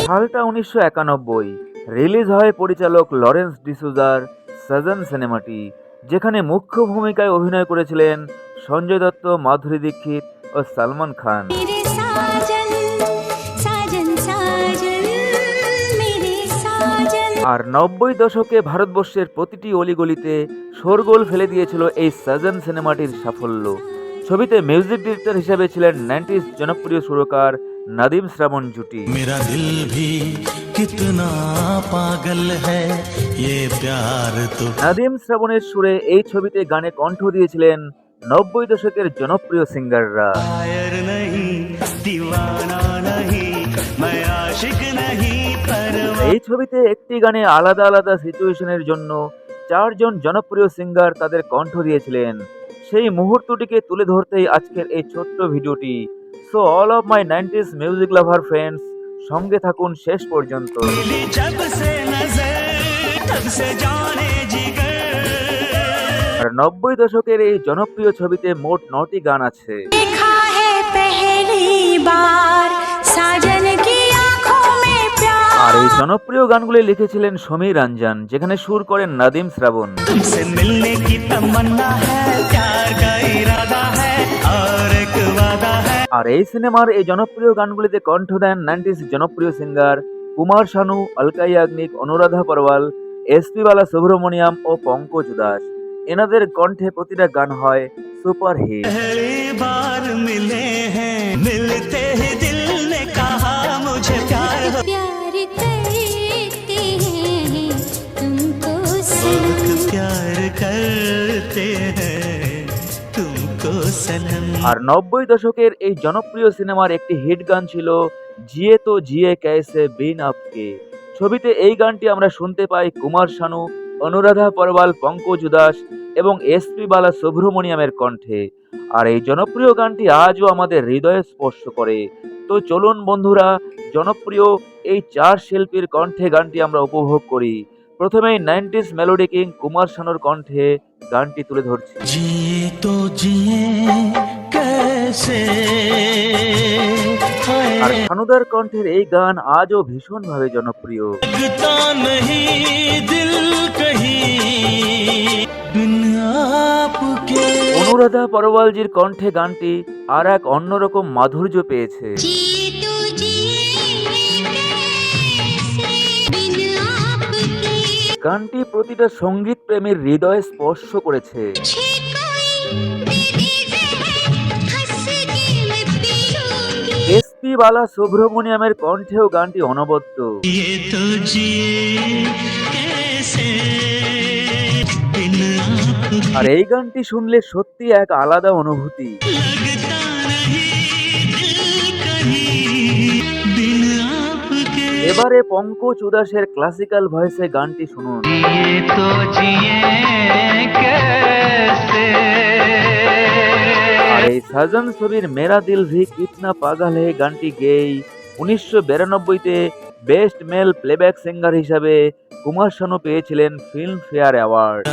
সালটা 1991। রিলিজ হয় পরিচালক লরেন্স ডিসুজার সাজন সিনেমাটি, যেখানে মুখ্য ভূমিকায় অভিনয় করেছিলেন সঞ্জয় দত্ত, মাধুরী দীক্ষিত ও সালমান খান। আর 90 দশকে ভারতবর্ষের প্রতিটি অলিগলিতে শোরগোল ফেলে দিয়েছিল এই সাজন সিনেমাটির সাফল্য। ছবিতে মিউজিক ডিরেক্টর হিসেবে ছিলেন 90s জনপ্রিয় সুরকার নাদিম শ্রাবণ জুটি। মেরা দিল ভি কিতনা পাগল হ্যায় ইয়ে প্যার তো। নাদিম শ্রাবণের সুরে এই ছবিতে গানে কণ্ঠ দিয়েছিলেন 90 দশকের জনপ্রিয় সিঙ্গাররা। এই ছবিতে একটি গানে আলাদা আলাদা সিচুয়েশনের জন্য 4 জন জনপ্রিয় সিঙ্গার তাদের কণ্ঠ দিয়েছিলেন। সেই মুহূর্তটিকে তুলে ধরতেই আজকের এই ছোট্ট ভিডিওটি। So all of my 90s music lover friends, সঙ্গে থাকুন শেষ পর্যন্ত। আর 90 দশকের এই জনপ্রিয় ছবিতে মোট 9টি গান আছে। আর এই জনপ্রিয় গানগুলি লিখেছিলেন সমীর রঞ্জন, যেখানে সুর করেন নাদিম শ্রাবণ। আর এই সিনেমার এই জনপ্রিয় গানগুলিতে কণ্ঠ দেন 90s জনপ্রিয় সিঙ্গার কুমার শানু, অলকা ইয়াগনিক, অনুরাধা পরওয়াল, এসপি বালা সুব্রমণিয়াম ও পঙ্কজ উদাস। এনাদের কণ্ঠে প্রতিটা গান হয় সুপার হিট। আর 90 দশকের এই জনপ্রিয় সিনেমার একটি হিট গান ছিল জিয়ে তো জিয়ে कैसे बिन आपके। ছবিতে এই গানটি আমরা শুনতে পাই কুমার শানু, অনুরাধা পরওয়াল, পঙ্কজ উদাস এবং এসপি বালা সুব্রমণিয়ামের কণ্ঠে। আর এই জনপ্রিয় গানটি আজও আমাদের হৃদয়ে স্পর্শ করে। তো চলুন বন্ধুরা, জনপ্রিয় এই 4 শিল্পীর কণ্ঠে গানটি আমরা উপভোগ করি। প্রথমেই 90s মেলোডি কিং কুমার শানুর কণ্ঠে গানটি তুলে ধরছি। জিয়ে তো জিয়ে कैसे। আর শানুদার কণ্ঠের এই গান আজও ভীষণভাবে জনপ্রিয়। लगता नहीं दिल कहीं बिन आपके। অনুরাধা পরওয়ালজির কণ্ঠে গানটি আর এক অন্যরকম মাধুর্য পেয়েছে। গানটি প্রতিটা সঙ্গীত প্রেমীর হৃদয়ে স্পর্শ করেছে। এসপি বালা সুব্রমণিয়ামের কণ্ঠেও গানটি অনবদ্য। আর এই গানটি শুনলে সত্যি এক আলাদা অনুভূতি। এবারে পঙ্কজ উদাসের ক্লাসিক্যাল ভয়েসে গানটি শুনুন। আর এই সাজন ছবির মেরা দিল ভি কিতনা পাগল হে গানটি গেয়েই 1992-তে বেস্ট মেল প্লেব্যাক সিঙ্গার হিসাবে কুমার শানু পেয়েছিলেন ফিল্ম ফেয়ার অ্যাওয়ার্ড।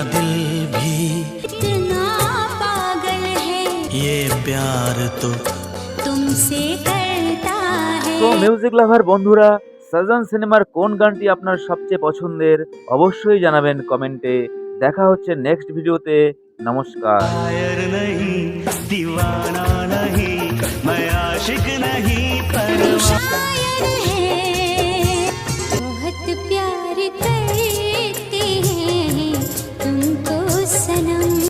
তো মিউজিক লাভার বন্ধুরা, সাজন সিনেমার কোন গানটি আপনার সবচেয়ে পছন্দের অবশ্যই জানাবেন কমেন্টে। দেখা হচ্ছে নেক্সট ভিডিওতে। নমস্কার।